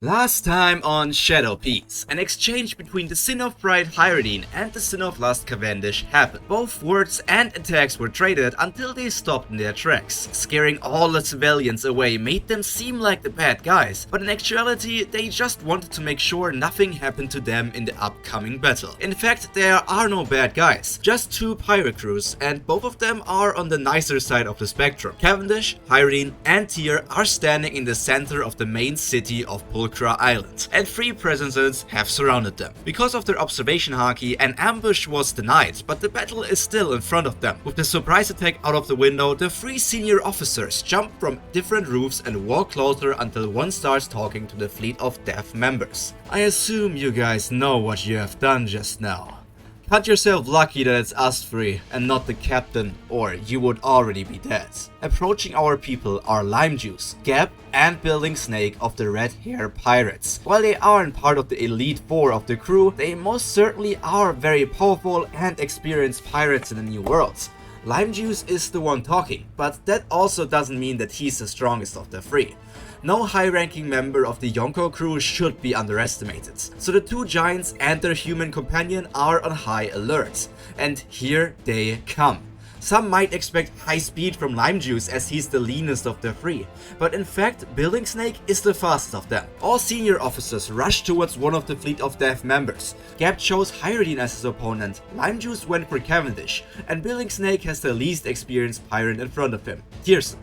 Last time on Shadow Peaks, an exchange between the Sin of Pride Hyrodine and the Sin of Lust Cavendish happened. Both words and attacks were traded until they stopped in their tracks. Scaring all the civilians away made them seem like the bad guys, but in actuality they just wanted to make sure nothing happened to them in the upcoming battle. In fact, there are no bad guys, just two pirate crews, and both of them are on the nicer side of the spectrum. Cavendish, Hyrodine and Tyr are standing in the center of the main city of Island, and three presences have surrounded them. Because of their observation haki, an ambush was denied, but the battle is still in front of them. With the surprise attack out of the window, the three senior officers jump from different roofs and walk closer until one starts talking to the Fleet of Death members. I assume you guys know what you have done just now. Cut yourself lucky that it's us three and not the captain, or you would already be dead. Approaching our people are Lime Juice, Gap and Building Snake of the Red Hair Pirates. While they aren't part of the elite four of the crew, they most certainly are very powerful and experienced pirates in the New World. Lime Juice is the one talking, but that also doesn't mean that he's the strongest of the three. No high-ranking member of the Yonko crew should be underestimated, so the two giants and their human companion are on high alert. And here they come. Some might expect high speed from Lime Juice as he's the leanest of the three, but in fact Building Snake is the fastest of them. All senior officers rush towards one of the Fleet of Death members. Gap chose Hyrodine as his opponent, Lime Juice went for Cavendish, and Building Snake has the least experienced pirate in front of him, Tyrson.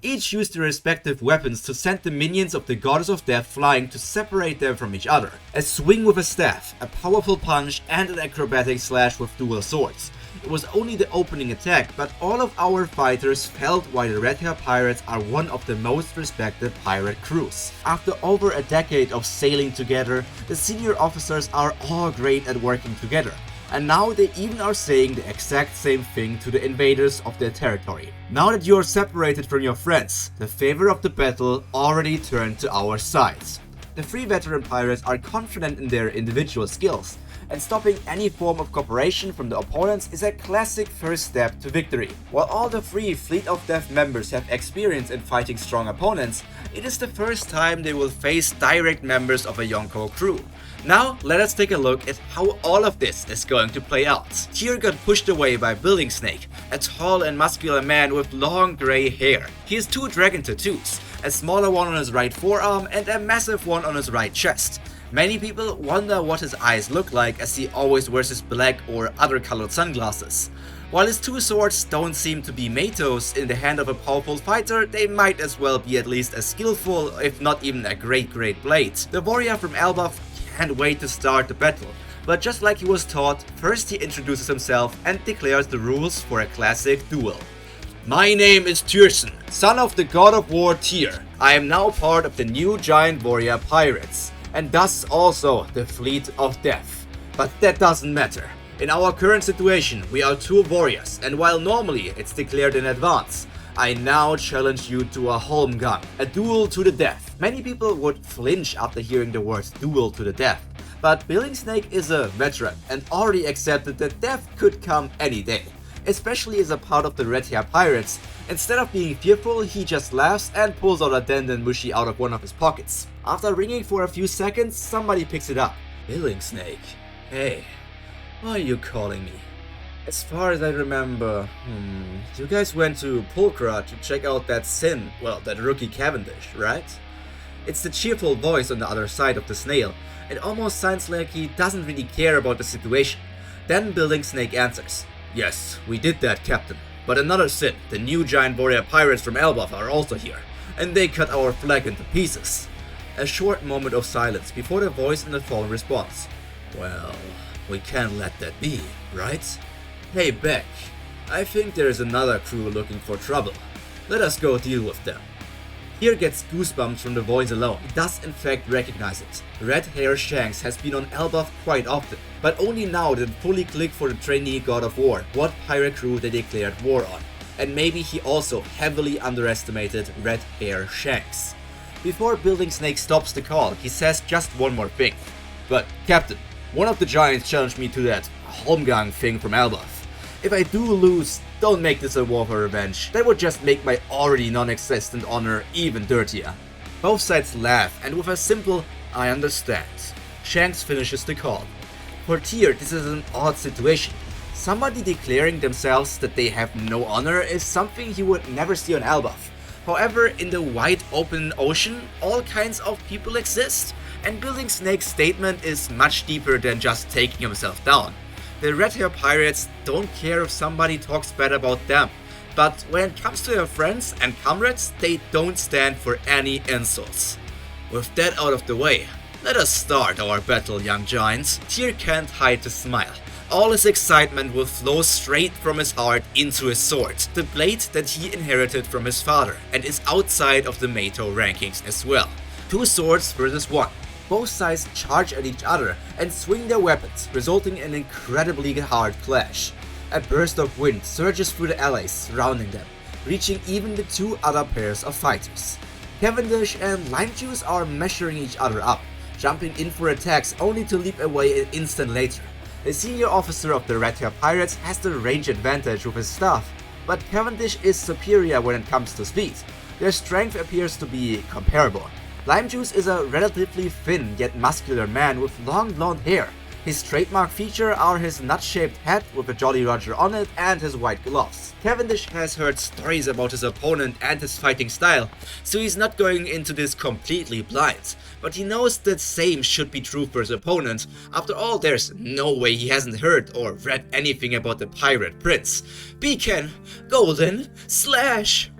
Each used their respective weapons to send the minions of the Goddess of Death flying to separate them from each other. A swing with a staff, a powerful punch and an acrobatic slash with dual swords. It was only the opening attack, but all of our fighters felt why the Red Hair Pirates are one of the most respected pirate crews. After over a decade of sailing together, the senior officers are all great at working together. And now they even are saying the exact same thing to the invaders of their territory. Now that you are separated from your friends, the favor of the battle already turned to our sides. The three veteran pirates are confident in their individual skills, and stopping any form of cooperation from the opponents is a classic first step to victory. While all the three Fleet of Death members have experience in fighting strong opponents, it is the first time they will face direct members of a Yonko crew. Now, let us take a look at how all of this is going to play out. Tyr got pushed away by Building Snake, a tall and muscular man with long grey hair. He has two dragon tattoos, a smaller one on his right forearm and a massive one on his right chest. Many people wonder what his eyes look like as he always wears his black or other colored sunglasses. While his two swords don't seem to be Matos in the hand of a powerful fighter, they might as well be at least as skillful, if not even a great blade. The warrior from Elbaf can't wait to start the battle, but just like he was taught, first he introduces himself and declares the rules for a classic duel. My name is Tyrson, son of the god of war Tyr. I am now part of the new giant warrior pirates, and thus also the Fleet of Death. But that doesn't matter. In our current situation, we are two warriors, and while normally it's declared in advance, I now challenge you to a holmgang, a duel to the death. Many people would flinch after hearing the words duel to the death, but Building Snake is a veteran and already accepted that death could come any day. Especially as a part of the Red Hair Pirates, instead of being fearful, he just laughs and pulls out a Denden Mushi out of one of his pockets. After ringing for a few seconds, somebody picks it up. Building Snake, hey, why are you calling me? As far as I remember, you guys went to Pulchra to check out that Sin, well, that rookie Cavendish, right? It's the cheerful voice on the other side of the snail. It almost sounds like he doesn't really care about the situation. Then Building Snake answers, yes, we did that, Captain. But another Sin, the new giant warrior pirates from Elbaf are also here, and they cut our flag into pieces. A short moment of silence before the voice in the phone responds, well, we can't let that be, right? Hey Beck, I think there is another crew looking for trouble. Let us go deal with them. Tyr gets goosebumps from the voice alone. He does in fact recognize it. Red Hair Shanks has been on Elbaf quite often, but only now did it fully click for the trainee god of war what pirate crew they declared war on. And maybe he also heavily underestimated Red Hair Shanks. Before Building Snake stops the call, he says just one more thing. But Captain, one of the giants challenged me to that holmgang thing from Elbaf. If I do lose, don't make this a war for revenge. That would just make my already non-existent honor even dirtier. Both sides laugh, and with a simple "I understand," Shanks finishes the call. For Tyr, this is an odd situation. Somebody declaring themselves that they have no honor is something he would never see on Elbaf. However, in the wide open ocean, all kinds of people exist, and Building Snake's statement is much deeper than just taking himself down. The Red Hair Pirates don't care if somebody talks bad about them, but when it comes to their friends and comrades, they don't stand for any insults. With that out of the way, let us start our battle, young giants. Tyr can't hide the smile. All his excitement will flow straight from his heart into his sword, the blade that he inherited from his father, and is outside of the Meito rankings as well. 2 swords versus 1. Both sides charge at each other and swing their weapons, resulting in an incredibly hard clash. A burst of wind surges through the allies surrounding them, reaching even the 2 other pairs of fighters. Cavendish and Lime Juice are measuring each other up, jumping in for attacks only to leap away an instant later. The senior officer of the Red Hair Pirates has the range advantage with his staff, but Cavendish is superior when it comes to speed. Their strength appears to be comparable. Lime Juice is a relatively thin yet muscular man with long blonde hair. His trademark feature are his nut-shaped hat with a Jolly Roger on it and his white gloves. Cavendish has heard stories about his opponent and his fighting style, so he's not going into this completely blind. But he knows that same should be true for his opponent. After all, there's no way he hasn't heard or read anything about the Pirate Prince. Beacon, Golden, Slash!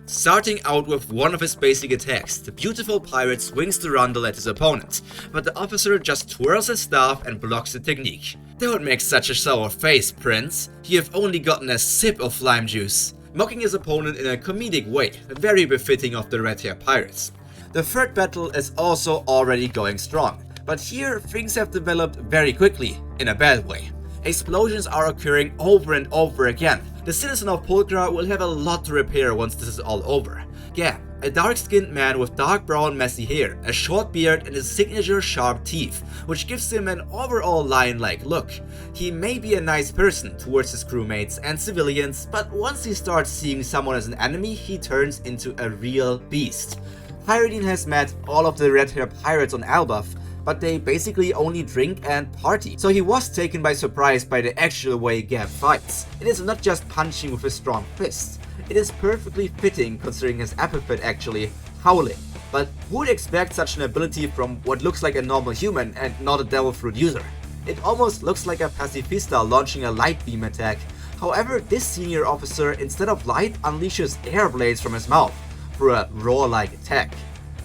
Starting out with one of his basic attacks, the beautiful pirate swings the rundle at his opponent, but the officer just twirls his staff and blocks the technique. Don't make such a sour face, Prince. You have only gotten a sip of lime juice. Mocking his opponent in a comedic way, very befitting of the Red Hair Pirates. The third battle is also already going strong, but here things have developed very quickly, in a bad way. Explosions are occurring over and over again. The citizen of Pulchra will have a lot to repair once this is all over. Yeah, a dark-skinned man with dark brown messy hair, a short beard and his signature sharp teeth, which gives him an overall lion-like look. He may be a nice person towards his crewmates and civilians, but once he starts seeing someone as an enemy, he turns into a real beast. Pyridine has met all of the Red Hair Pirates on Elbaf, but they basically only drink and party. So he was taken by surprise by the actual way Gab fights. It is not just punching with a strong fist. It is perfectly fitting considering his epithet actually, howling. But who would expect such an ability from what looks like a normal human and not a devil fruit user? It almost looks like a pacifista launching a light beam attack. However, this senior officer instead of light unleashes air blades from his mouth for a roar-like attack.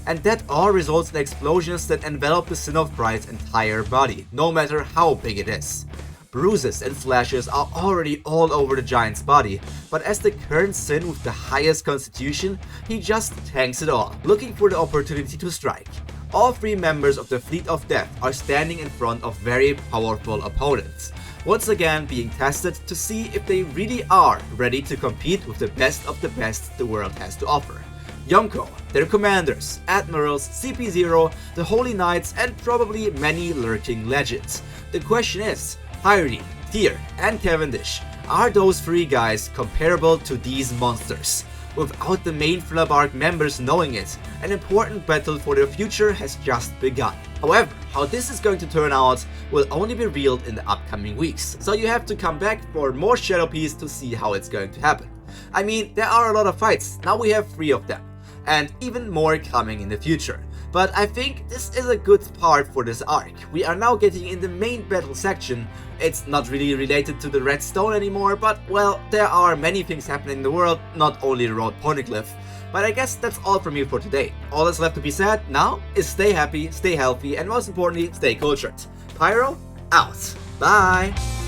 And that all results in explosions that envelop the Sin of Bride's entire body, no matter how big it is. Bruises and slashes are already all over the giant's body, but as the current Sin with the highest constitution, he just tanks it all, looking for the opportunity to strike. All 3 members of the Fleet of Death are standing in front of very powerful opponents, once again being tested to see if they really are ready to compete with the best of the best the world has to offer. Yonko, their commanders, admirals, CP0, the Holy Knights, and probably many lurking legends. The question is, Pyridine, Tyr, and Cavendish, are those 3 guys comparable to these monsters? Without the main Flabark members knowing it, an important battle for their future has just begun. However, how this is going to turn out will only be revealed in the upcoming weeks, so you have to come back for more Shadow Piece to see how it's going to happen. I mean, there are a lot of fights, now we have 3 of them, and even more coming in the future. But I think this is a good part for this arc. We are now getting in the main battle section. It's not really related to the Red Stone anymore, but well, there are many things happening in the world, not only the Road Poneglyph. But I guess that's all from me for today. All that's left to be said now is stay happy, stay healthy, and most importantly, stay cultured. Pyro, out. Bye!